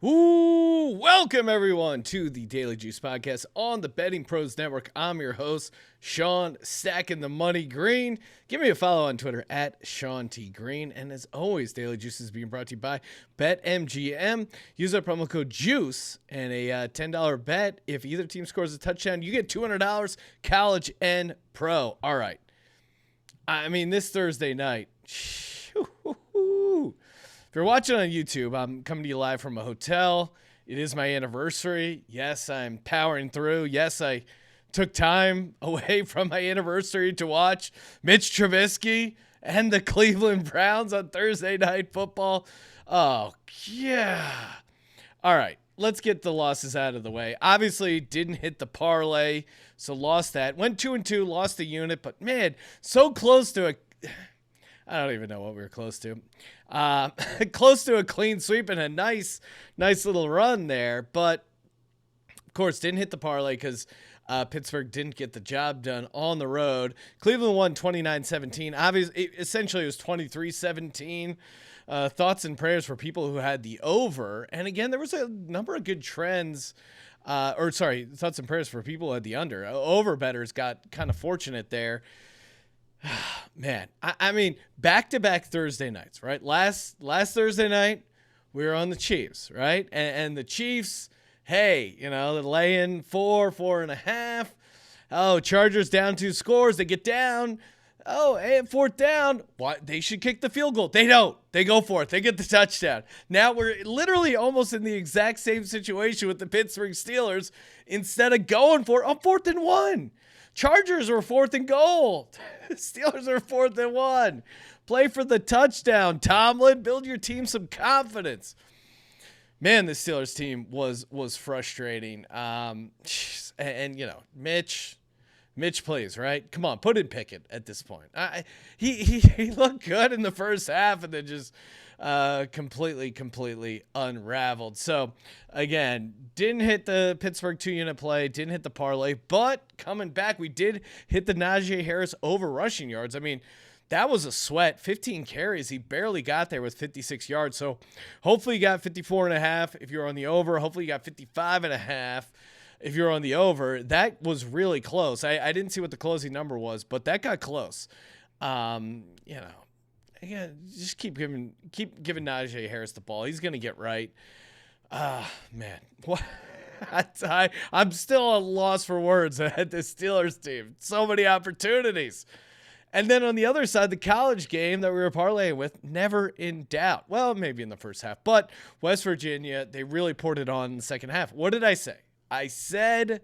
Ooh, welcome everyone to the Daily Juice Podcast on the Betting Pros Network. I'm your host, Sean Stacking the Money Green. Give me a follow on Twitter at Sean T. Green. And as always, Daily Juice is being brought to you by BetMGM. Use our promo code JUICE and a $10 bet. If either team scores a touchdown, you get $200, college and pro. All right. I mean, this Thursday night, if you're watching on YouTube, I'm coming to you live from a hotel. It is my anniversary. Yes, I'm powering through. Yes, I took time away from my anniversary to watch Mitch Trubisky and the Cleveland Browns on Thursday Night Football. Oh, yeah. All right, let's get the losses out of the way. Obviously, didn't hit the parlay, so lost that. Went 2-2, lost the unit, but man, so close to I don't even know what we were close to. Close to a clean sweep and a nice little run there. But, of course, didn't hit the parlay because Pittsburgh didn't get the job done on the road. Cleveland won 29-17. Obviously, essentially, it was 23-17. Thoughts and prayers for people who had the over. And, again, there was a number of good trends. Thoughts and prayers for people who had the under. Over bettors got kind of fortunate there. Man, I mean, back-to-back Thursday nights, right? Last Thursday night, we were on the Chiefs, right? And the Chiefs, hey, they're laying 4.5. Oh, Chargers down 2 scores. They get down. Oh, hey, fourth down. What? They should kick the field goal. They don't. They go for it. They get the touchdown. Now we're literally almost in the exact same situation with the Pittsburgh Steelers. Instead of going for it on 4th and 1. Chargers are 4th and goal. Steelers are 4th and 1. Play for the touchdown. Tomlin, build your team some confidence. Man, the Steelers team was frustrating. Mitch plays, right? Come on, put in Pickett at this point. He looked good in the first half and then just completely unraveled. So, again, didn't hit the Pittsburgh 2-unit play, didn't hit the parlay, but coming back, we did hit the Najee Harris over rushing yards. I mean, that was a sweat. 15 carries. He barely got there with 56 yards. So, hopefully you got 54.5 if you're on the over. Hopefully you got 55.5 if you're on the over. That was really close. I didn't see what the closing number was, but that got close. Again, just keep giving Najee Harris the ball. He's gonna get right. Man, what? I'm still at a loss for words at the Steelers team. So many opportunities. And then on the other side, the college game that we were parlaying with, never in doubt. Well, maybe in the first half, but West Virginia, they really poured it on in the second half. What did I say? I said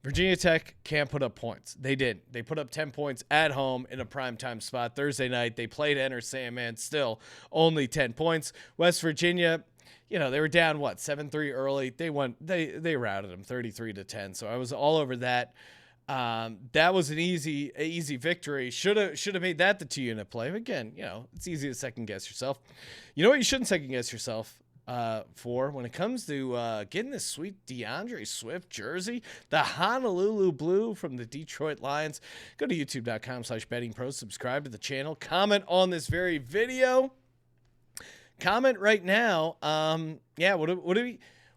Virginia Tech can't put up points. They didn't. They put up 10 points at home in a primetime spot. Thursday night, they played Enter Sandman, still only 10 points. West Virginia, they were down, 7-3 early. They routed them 33-10. So I was all over that. That was an easy victory. Should have made that the 2-unit play. Again, it's easy to second guess yourself. You know what you shouldn't second guess yourself for when it comes to getting this sweet DeAndre Swift jersey, the Honolulu Blue from the Detroit Lions. Go to youtube.com/bettingpros, subscribe to the channel, comment on this very video. Comment right now.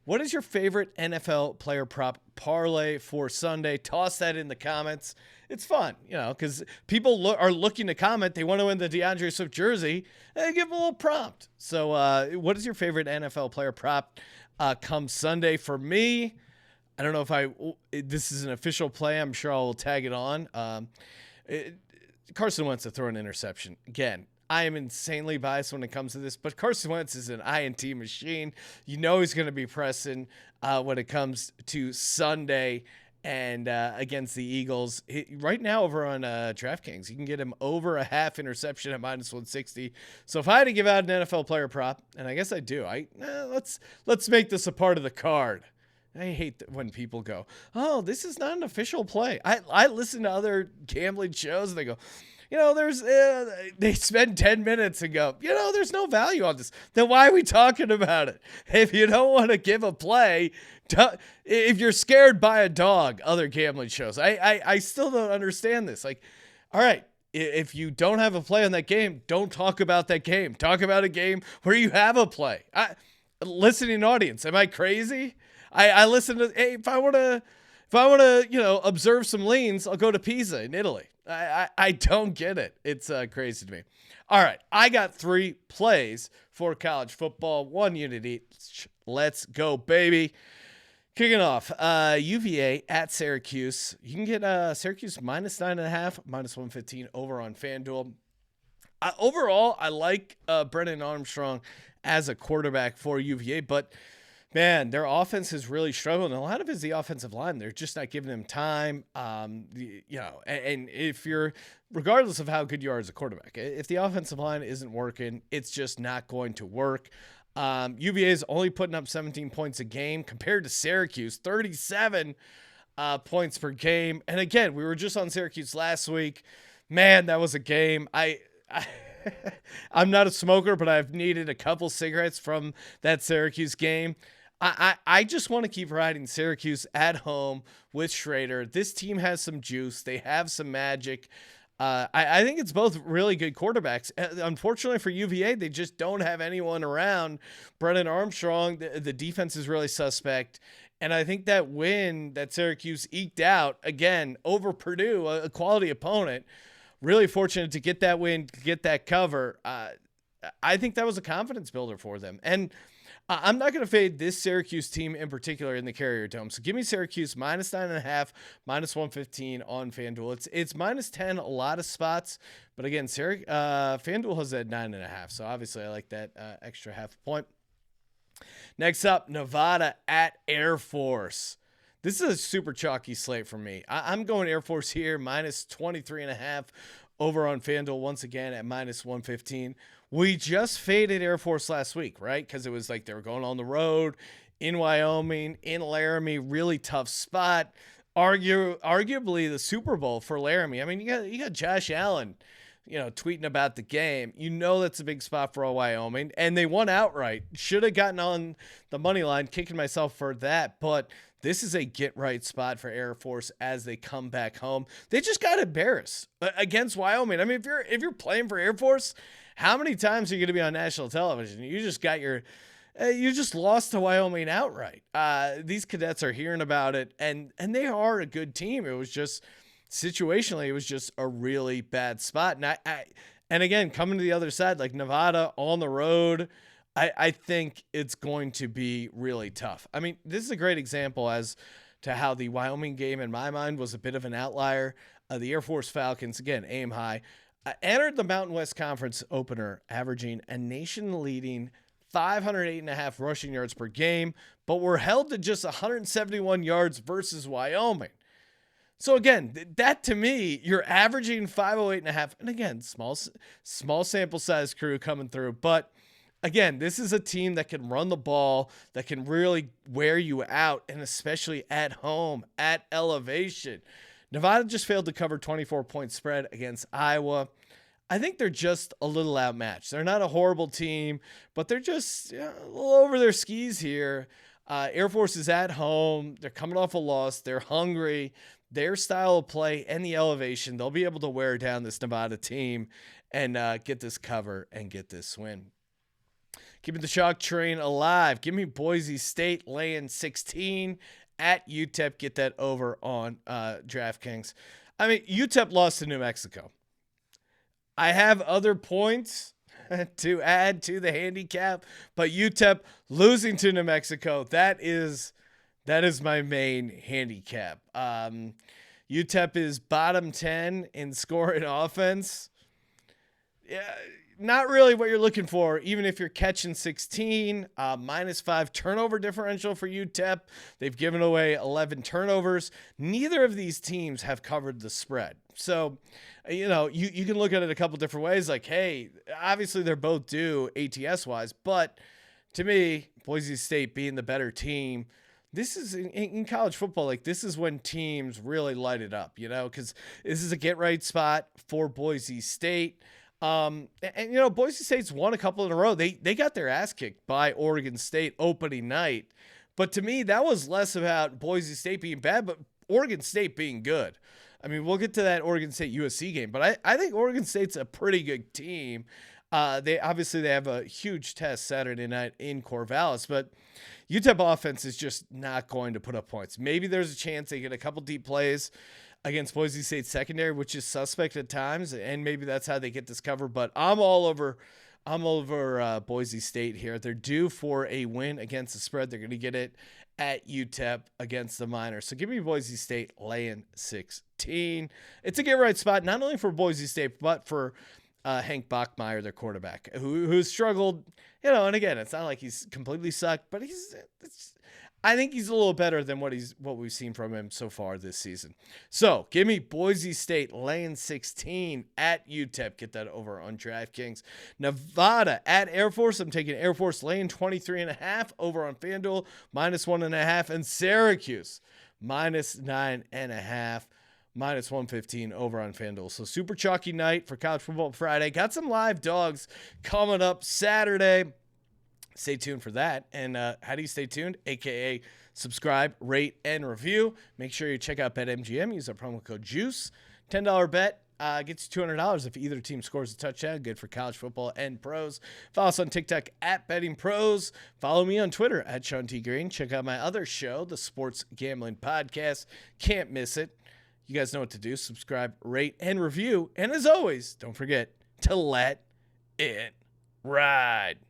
What is your favorite NFL player prop parlay for Sunday? Toss that in the comments. It's fun, because people are looking to comment. They want to win the DeAndre Swift jersey. Give them a little prompt. So what is your favorite NFL player prop come Sunday? For me, I don't know if this is an official play. I'm sure I'll tag it on. Carson Wentz to throw an interception. Again, I am insanely biased when it comes to this, but Carson Wentz is an INT machine. He's going to be pressing when it comes to Sunday and against the Eagles. Right now over on DraftKings, you can get him over a half interception at -160. So if I had to give out an NFL player prop, and I guess I do, let's make this a part of the card. I hate when people go, oh, this is not an official play. I listen to other gambling shows and they go, they spend 10 minutes and go, there's no value on this. Then why are we talking about it? If you don't want to give a play, if you're scared by a dog, other gambling shows, I still don't understand this. Like, all right, if you don't have a play on that game, don't talk about that game. Talk about a game where you have a play. listening audience. Am I crazy? I listen to, hey, if I want to, observe some leans, I'll go to Pisa in Italy. I don't get it. It's crazy to me. All right, I got 3 plays for college football, 1 unity. Let's go, baby. Kicking off, UVA at Syracuse. You can get Syracuse minus 9.5, minus 115 over on FanDuel. Overall, I like Brennan Armstrong as a quarterback for UVA, but man, their offense has really struggled, and a lot of it is the offensive line. They're just not giving them time. And if you're, regardless of how good you are as a quarterback, if the offensive line isn't working, it's just not going to work. UVA is only putting up 17 points a game compared to Syracuse, 37 points per game. And again, we were just on Syracuse last week. Man, that was a game. I'm not a smoker, but I've needed a couple cigarettes from that Syracuse game. I just want to keep riding Syracuse at home with Schrader. This team has some juice. They have some magic. I think it's both really good quarterbacks. Unfortunately for UVA, they just don't have anyone around. Brennan Armstrong, the defense is really suspect. And I think that win that Syracuse eked out, again, over Purdue, a quality opponent, really fortunate to get that win, to get that cover. I think that was a confidence builder for them. And I'm not going to fade this Syracuse team in particular in the Carrier Dome. So give me Syracuse minus 9.5, minus 115 on FanDuel. It's minus 10 a lot of spots, but again, FanDuel has at 9.5. So obviously I like that extra half a point. Next up, Nevada at Air Force. This is a super chalky slate for me. I'm going Air Force here, minus 23.5 over on FanDuel once again at minus 115. We just faded Air Force last week, right? Because it was like they were going on the road in Wyoming, in Laramie, really tough spot. Arguably the Super Bowl for Laramie. I mean, you got Josh Allen, tweeting about the game. That's a big spot for Wyoming, and they won outright. Should have gotten on the money line, kicking myself for that, but this is a get-right spot for Air Force as they come back home. They just got embarrassed against Wyoming. I mean, if you're playing for Air Force, how many times are you going to be on national television? You just lost to Wyoming outright. These cadets are hearing about it, and they are a good team. It was just situationally, it was just a really bad spot. And again, coming to the other side, like Nevada on the road, I think it's going to be really tough. I mean, this is a great example as to how the Wyoming game, in my mind, was a bit of an outlier. The Air Force Falcons, again, aim high, entered the Mountain West Conference opener, averaging a nation-leading 508.5 rushing yards per game, but were held to just 171 yards versus Wyoming. So again, that to me, you're averaging 508.5, and again, small sample size crew coming through, but again, this is a team that can run the ball, that can really wear you out, and especially at home, at elevation. Nevada just failed to cover 24-point spread against Iowa. I think they're just a little outmatched. They're not a horrible team, but they're just a little over their skis here. Air Force is at home. They're coming off a loss. They're hungry. Their style of play and the elevation, they'll be able to wear down this Nevada team and get this cover and get this win. Keeping the chalk train alive. Give me Boise State laying 16 at UTEP. Get that over on DraftKings. I mean, UTEP lost to New Mexico. I have other points to add to the handicap, but UTEP losing to New Mexico, that is my main handicap. UTEP is bottom 10 in scoring offense. Yeah, not really what you're looking for, even if you're catching 16, -5 turnover differential for UTEP. They've given away 11 turnovers. Neither of these teams have covered the spread. So, you can look at it a couple different ways. Like, hey, obviously they're both due ATS-wise, but to me, Boise State being the better team, this is in college football, like this is when teams really light it up, because this is a get-right spot for Boise State. Boise State's won a couple in a row. They got their ass kicked by Oregon State opening night. But to me, that was less about Boise State being bad, but Oregon State being good. I mean, we'll get to that Oregon State USC game, but I think Oregon State's a pretty good team. They have a huge test Saturday night in Corvallis, but UTEP offense is just not going to put up points. Maybe there's a chance they get a couple deep plays against Boise State secondary, which is suspect at times, and maybe that's how they get this cover. But I'm all over Boise State here. They're due for a win against the spread. They're going to get it at UTEP against the Miners. So give me Boise State laying 16. It's a get right spot, not only for Boise State, but for Hank Bachmeier, their quarterback, who's struggled, and again, it's not like he's completely sucked, but I think he's a little better than what we've seen from him so far this season. So give me Boise State laying 16 at UTEP. Get that over on DraftKings. Nevada at Air Force. I'm taking Air Force laying 23.5 over on FanDuel, -1.5, and Syracuse -9.5. -115 over on FanDuel. So super chalky night for College Football Friday. Got some live dogs coming up Saturday. Stay tuned for that. And how do you stay tuned? AKA subscribe, rate, and review. Make sure you check out BetMGM. Use our promo code JUICE. $10 bet gets you $200 if either team scores a touchdown. Good for college football and pros. Follow us on TikTok at Betting Pros. Follow me on Twitter at Sean T. Green. Check out my other show, the Sports Gambling Podcast. Can't miss it. You guys know what to do. Subscribe, rate, and review. And as always, don't forget to let it ride.